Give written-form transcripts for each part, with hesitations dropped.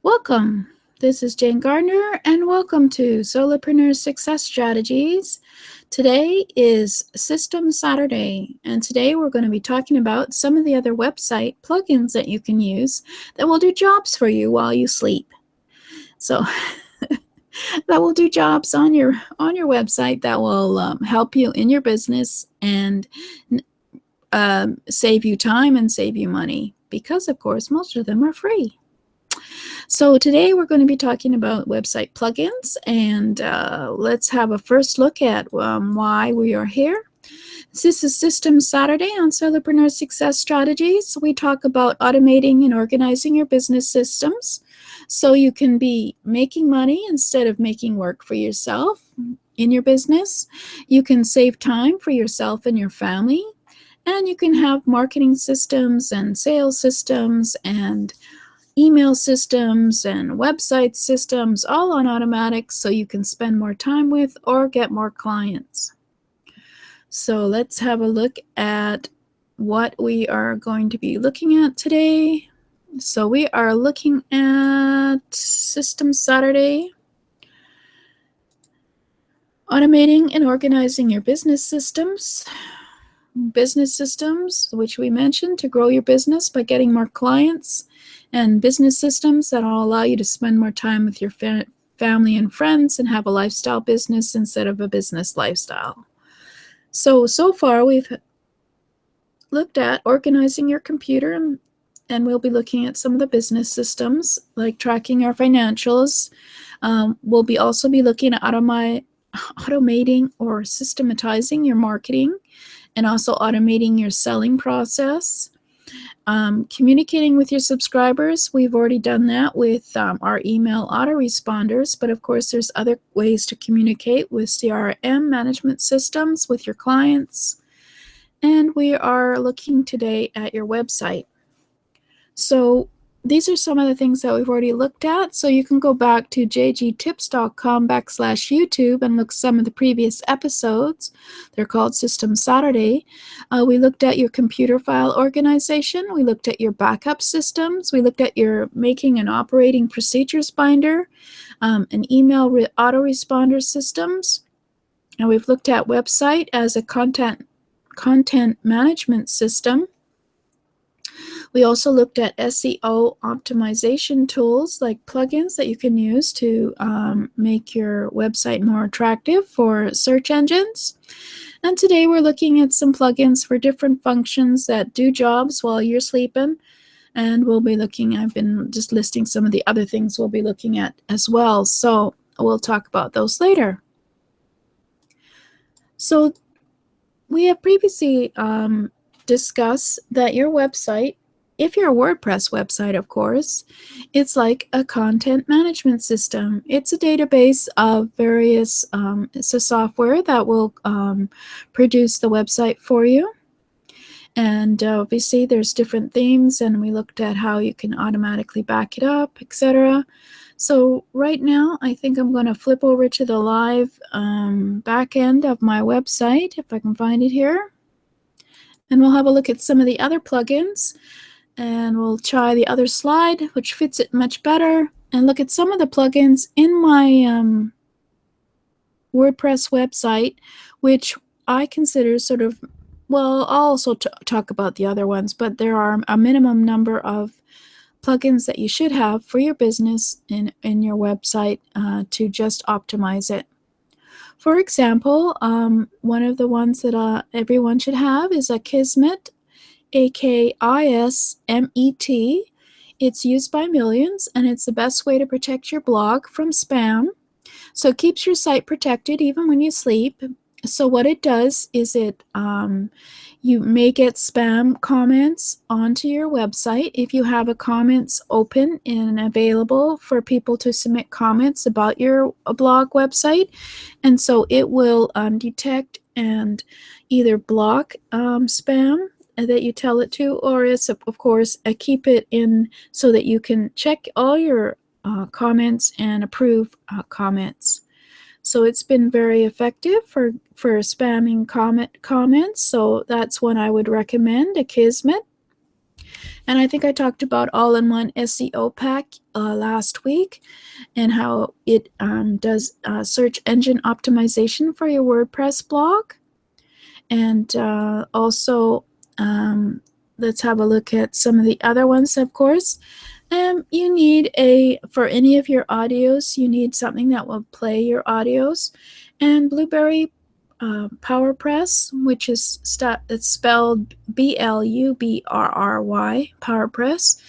Welcome. This is Jane Gardner, and welcome to Solopreneur Success Strategies. Today is System Saturday, and today we're going to be talking about some of the other website plugins that you can use that will do jobs for you while you sleep. So that will do jobs on your website that will help you in your business and save you time and save you money, because of course most of them are free. So today we're going to be talking about website plugins, and let's have a first look at why we are here. This is System Saturday on Solopreneur Success Strategies. We talk about automating and organizing your business systems so you can be making money instead of making work for yourself in your business. You can save time for yourself and your family, and you can have marketing systems and sales systems and email systems and website systems all on automatic so you can spend more time with or get more clients. So let's have a look at what we are going to be looking at today. So we are looking at System Saturday, automating and organizing your business systems, which we mentioned to grow your business by getting more clients, and business systems that will allow you to spend more time with your family and friends and have a lifestyle business instead of a business lifestyle. So far we've looked at organizing your computer, and we'll be looking at some of the business systems like tracking our financials. We'll also be looking at automating or systematizing your marketing, and also automating your selling process. Communicating with your subscribers, we've already done that with our email autoresponders, but of course there's other ways to communicate with CRM management systems with your clients. And we are looking today at your website. So these are some of the things that we've already looked at. So you can go back to jgtips.com/YouTube and look some of the previous episodes. They're called System Saturday. We looked at your computer file organization. We looked at your backup systems. We looked at your making an operating procedures binder, an email autoresponder systems. And we've looked at website as a content management system. We also looked at SEO optimization tools like plugins that you can use to make your website more attractive for search engines. And today we're looking at some plugins for different functions that do jobs while you're sleeping. And I've been just listing some of the other things we'll be looking at as well. So we'll talk about those later. So we have previously discussed that your website, if you're a WordPress website, of course, it's like a content management system. It's a database of various, it's a software that will produce the website for you. And obviously there's different themes, and we looked at how you can automatically back it up, etc. So right now, I think I'm going to flip over to the live back end of my website, if I can find it here. And we'll have a look at some of the other plugins. And we'll try the other slide, which fits it much better, and look at some of the plugins in my WordPress website, which I consider sort of, well, I'll also talk about the other ones, but there are a minimum number of plugins that you should have for your business in your website to just optimize it. For example, one of the ones that everyone should have is Akismet, Akismet. It's used by millions, and it's the best way to protect your blog from spam. So it keeps your site protected even when you sleep. So what it does is you may get spam comments onto your website if you have a comments open and available for people to submit comments about your blog website. And so it will detect and either block spam that you tell it to, or is of course keep it in so that you can check all your comments and approve comments. So it's been very effective for spamming comments. So that's one I would recommend, Akismet. And I think I talked about all-in-one SEO pack last week, and how it does search engine optimization for your WordPress blog. And also, let's have a look at some of the other ones, of course. You need for any of your audios, you need something that will play your audios. And Blueberry PowerPress, which is it's spelled Blubrry, PowerPress.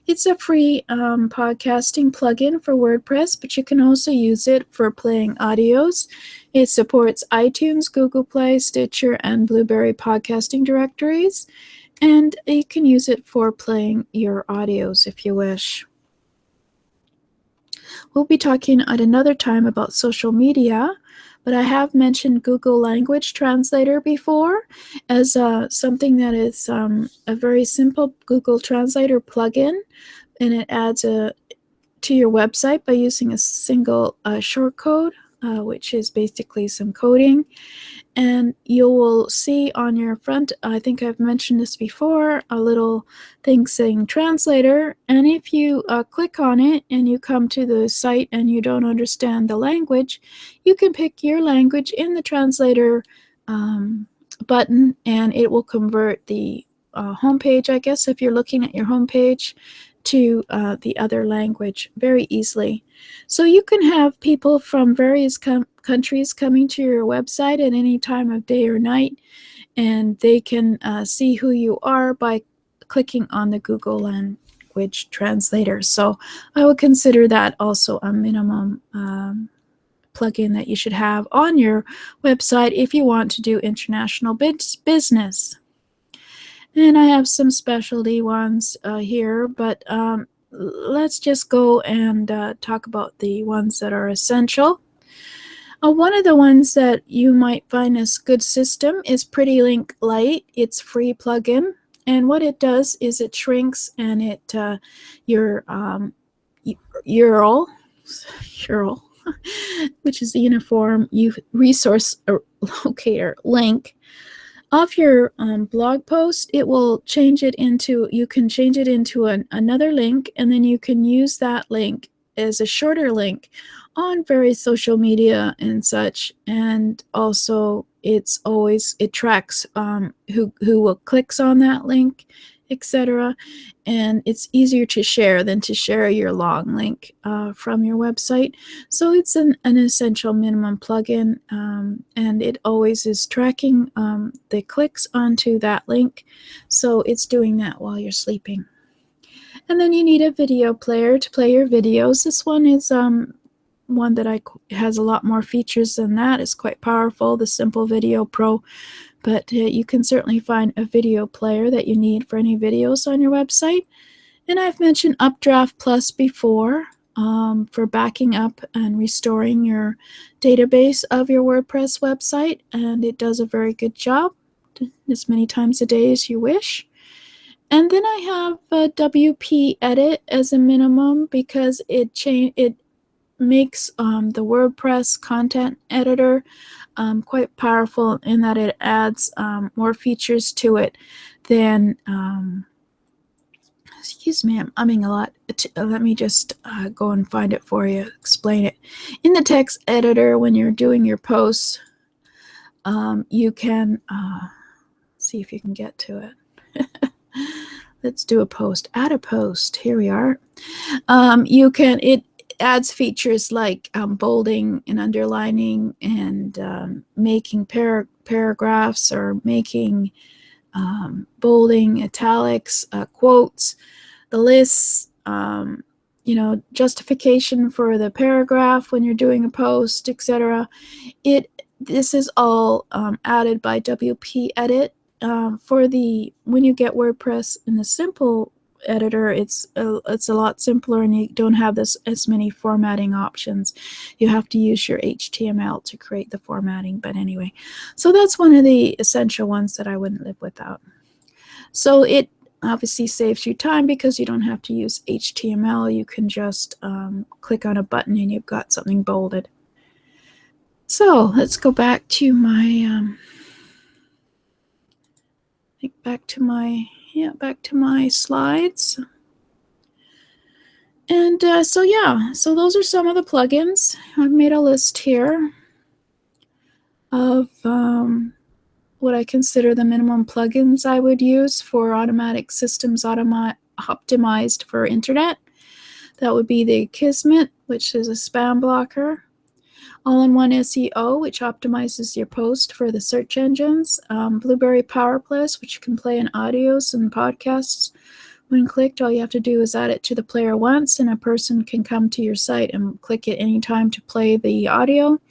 It's a free podcasting plugin for WordPress, but you can also use it for playing audios. It supports iTunes, Google Play, Stitcher, and Blueberry podcasting directories. And you can use it for playing your audios if you wish. We'll be talking at another time about social media, but I have mentioned Google Language Translator before as something that is a very simple Google Translator plugin, and it adds to your website by using a single shortcode, which is basically some coding. And you will see on your front, I think I've mentioned this before, a little thing saying translator. And if you click on it and you come to the site and you don't understand the language, you can pick your language in the translator button, and it will convert the homepage, I guess, if you're looking at your homepage, to the other language very easily. So you can have people from various countries coming to your website at any time of day or night, and they can see who you are by clicking on the Google Language Translator. So I would consider that also a minimum plugin that you should have on your website if you want to do international business. And I have some specialty ones here, but let's just go and talk about the ones that are essential. One of the ones that you might find is a good system is PrettyLink Lite. It's a free plugin, and what it does is it shrinks and it your URL, which is the uniform resource locator link of your blog post. It will change it into, you can change it into another link, and then you can use that link as a shorter link on various social media and such. And also it tracks who clicks on that link, etc. And it's easier to share than to share your long link from your website. So it's an essential minimum plugin, and it always is tracking the clicks onto that link. So it's doing that while you're sleeping. And then you need a video player to play your videos. This one is one that has a lot more features than that. It's quite powerful, the Simple Video Pro. But you can certainly find a video player that you need for any videos on your website. And I've mentioned Updraft Plus before for backing up and restoring your database of your WordPress website, and it does a very good job as many times a day as you wish. And then I have WP Edit as a minimum because it makes the WordPress content editor quite powerful in that it adds more features to it than excuse me, I'm umming a lot. Let me just go and find it for you, explain it. In the text editor, when you're doing your posts, you can see if you can get to it. Let's do a post. Add a post. Here we are. It adds features like bolding and underlining and making paragraphs, or making bolding, italics, quotes, the lists, justification for the paragraph when you're doing a post, etc. This is all added by WP Edit. When you get WordPress in the simple editor, it's a lot simpler, and you don't have as many formatting options. You have to use your HTML to create the formatting. But anyway, so that's one of the essential ones that I wouldn't live without. So it obviously saves you time because you don't have to use HTML. You can just click on a button and you've got something bolded. So let's go back to my Yeah, back to my slides. And so those are some of the plugins. I've made a list here of what I consider the minimum plugins I would use for automatic systems optimized for internet. That would be the Kismet, which is a spam blocker. All-in-One SEO, which optimizes your post for the search engines. Blueberry PowerPlus, which can play in audios and podcasts. When clicked, all you have to do is add it to the player once, and a person can come to your site and click it anytime to play the audio.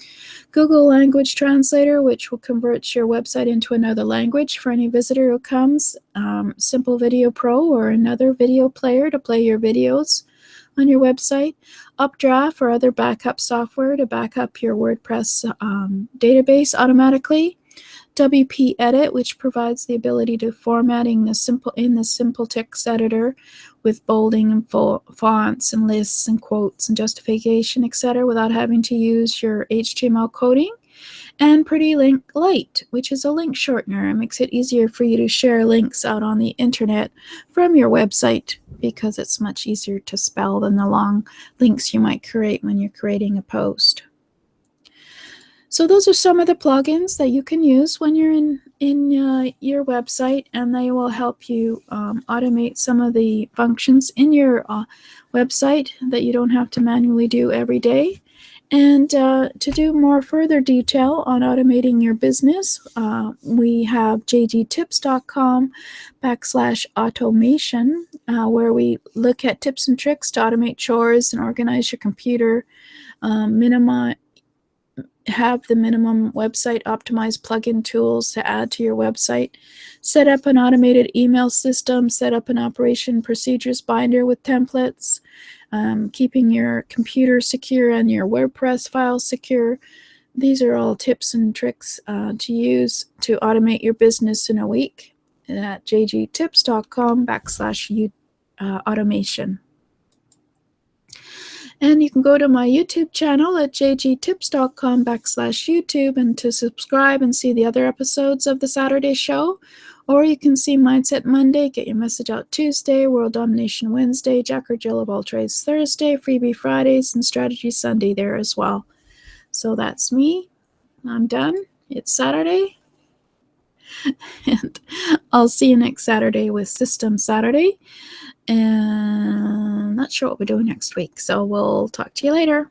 Google Language Translator, which will convert your website into another language for any visitor who comes. Simple Video Pro, or another video player to play your videos on your website. Updraft, or other backup software to back up your WordPress database automatically. WP Edit, which provides the ability to formatting the simple text editor with bolding and fonts and lists and quotes and justification, etc., without having to use your HTML coding. And Pretty Link Lite, which is a link shortener. It makes it easier for you to share links out on the internet from your website, because it's much easier to spell than the long links you might create when you're creating a post. So those are some of the plugins that you can use when you're in your website, and they will help you automate some of the functions in your website that you don't have to manually do every day. And to do more further detail on automating your business, we have jgtips.com/automation, where we look at tips and tricks to automate chores and organize your computer, have the minimum website optimized plugin tools to add to your website, set up an automated email system, set up an operation procedures binder with templates, keeping your computer secure and your WordPress files secure. These are all tips and tricks to use to automate your business in a week at jgtips.com/automation. And you can go to my YouTube channel at jgtips.com/YouTube and to subscribe and see the other episodes of the Saturday show. Or you can see Mindset Monday, Get Your Message Out Tuesday, World Domination Wednesday, Jack or Jill of All Trades Thursday, Freebie Fridays, and Strategy Sunday there as well. So that's me. I'm done. It's Saturday. And I'll see you next Saturday with System Saturday. And not sure what we're doing next week, so we'll talk to you later.